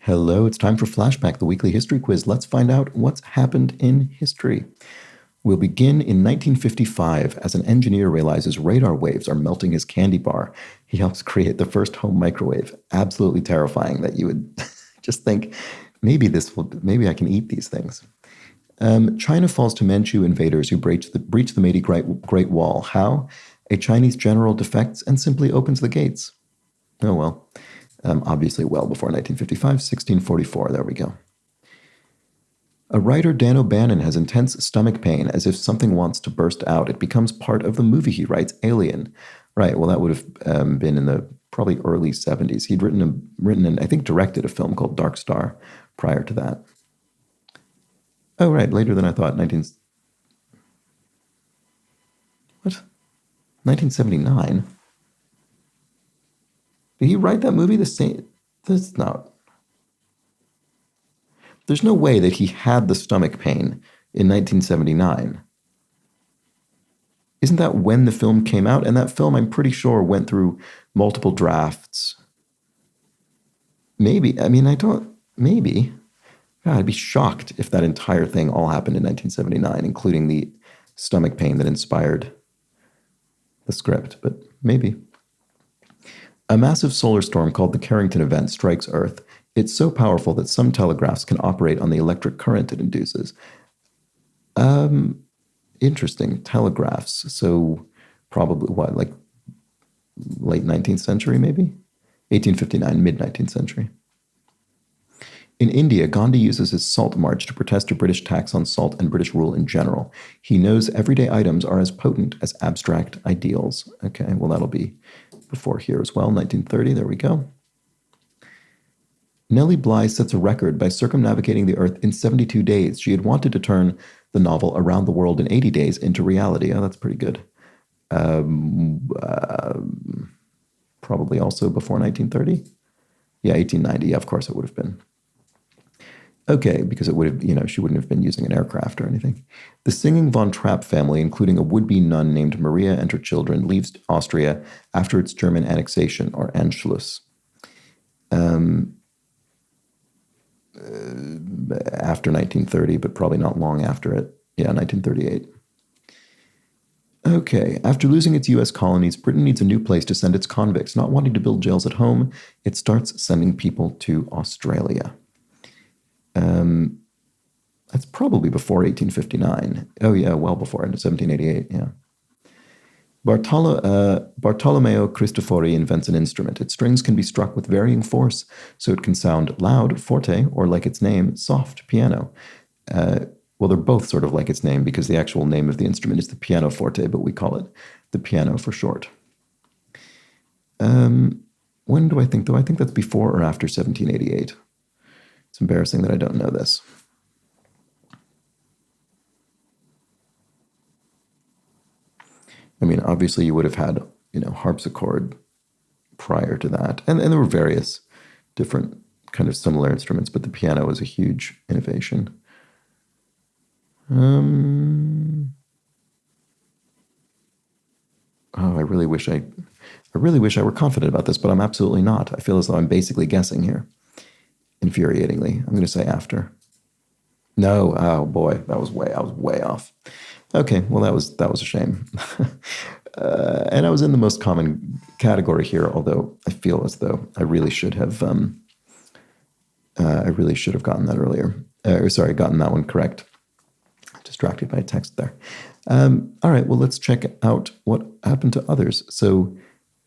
Hello, it's time for Flashback, the weekly history quiz. Let's find out what's happened in history. We'll begin in 1955 as an engineer realizes radar waves are melting his candy bar. He helps create the first home microwave. Absolutely terrifying that you would just think, maybe I can eat these things. China falls to Manchu invaders who breach the Meiji Great Wall. How? A Chinese general defects and simply opens the gates. Oh well. Obviously well before 1955, 1644. There we go. A writer, Dan O'Bannon, has intense stomach pain as if something wants to burst out. It becomes part of the movie he writes, Alien. Right, well, that would have been in the probably early 70s. He'd written and I think directed a film called Dark Star prior to that. Oh, right, later than I thought. 1979? Did he write that movie the same? That's not. There's no way that he had the stomach pain in 1979. Isn't that when the film came out? And that film, I'm pretty sure, went through multiple drafts. Maybe. Maybe. God, I'd be shocked if that entire thing all happened in 1979, including the stomach pain that inspired the script. But maybe. A massive solar storm called the Carrington event strikes Earth. It's so powerful that some telegraphs can operate on the electric current it induces. Interesting. Telegraphs. So probably what, like late 19th century, maybe? 1859, mid-19th century. In India, Gandhi uses his Salt March to protest a British tax on salt and British rule in general. He knows everyday items are as potent as abstract ideals. Okay, well, that'll be before here as well, 1930. There we go. Nellie Bly sets a record by circumnavigating the Earth in 72 days. She had wanted to turn the novel Around the World in 80 Days into reality. Oh, that's pretty good. Probably also before 1930. Yeah, 1890. Yeah, of course it would have been. Okay, because it would have, she wouldn't have been using an aircraft or anything. The Singing von Trapp family, including a would-be nun named Maria and her children, leaves Austria after its German annexation, or Anschluss. After 1930, but probably not long after it. Yeah, 1938. Okay, after losing its U.S. colonies, Britain needs a new place to send its convicts. Not wanting to build jails at home, it starts sending people to Australia. That's probably before 1859. Oh yeah, well before, into 1788, yeah. Bartolomeo Cristofori invents an instrument. Its strings can be struck with varying force, so it can sound loud, forte, or like its name, soft, piano. Well, they're both sort of like its name because the actual name of the instrument is the pianoforte, but we call it the piano for short. When do I think, though? I think that's before or after 1788. It's embarrassing that I don't know this. I mean, obviously you would have had, harpsichord prior to that. And there were various different kind of similar instruments, but the piano was a huge innovation. I really wish I were confident about this, but I'm absolutely not. I feel as though I'm basically guessing here. Infuriatingly. I'm going to say after. No, oh boy, I was way off. Okay, well that was a shame. And I was in the most common category here, although I feel as though I really should have gotten that earlier. Gotten that one correct. Distracted by a text there. All right, well, let's check out what happened to others. So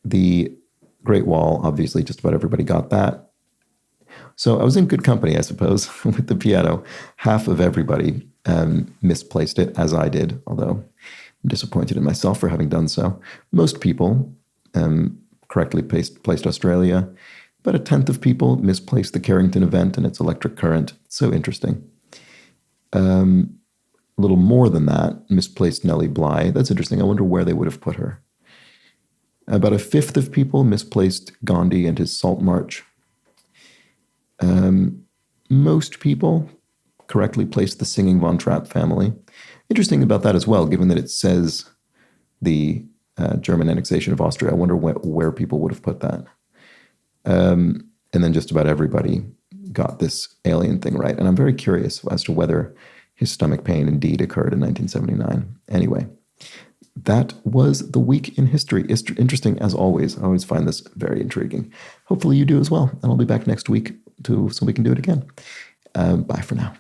the Great Wall, obviously just about everybody got that. So I was in good company, I suppose, with the piano. Half of everybody misplaced it, as I did, although I'm disappointed in myself for having done so. Most people correctly placed Australia, but a tenth of people misplaced the Carrington event and its electric current. So interesting. A little more than that misplaced Nellie Bly. That's interesting. I wonder where they would have put her. About a fifth of people misplaced Gandhi and his Salt March. Most people correctly placed the Singing von Trapp family. Interesting about that as well, given that it says the German annexation of Austria. I wonder where people would have put that. And then just about everybody got this alien thing right. And I'm very curious as to whether his stomach pain indeed occurred in 1979. Anyway, that was the week in history. Interesting as always. I always find this very intriguing. Hopefully you do as well. And I'll be back next week so we can do it again. Bye for now.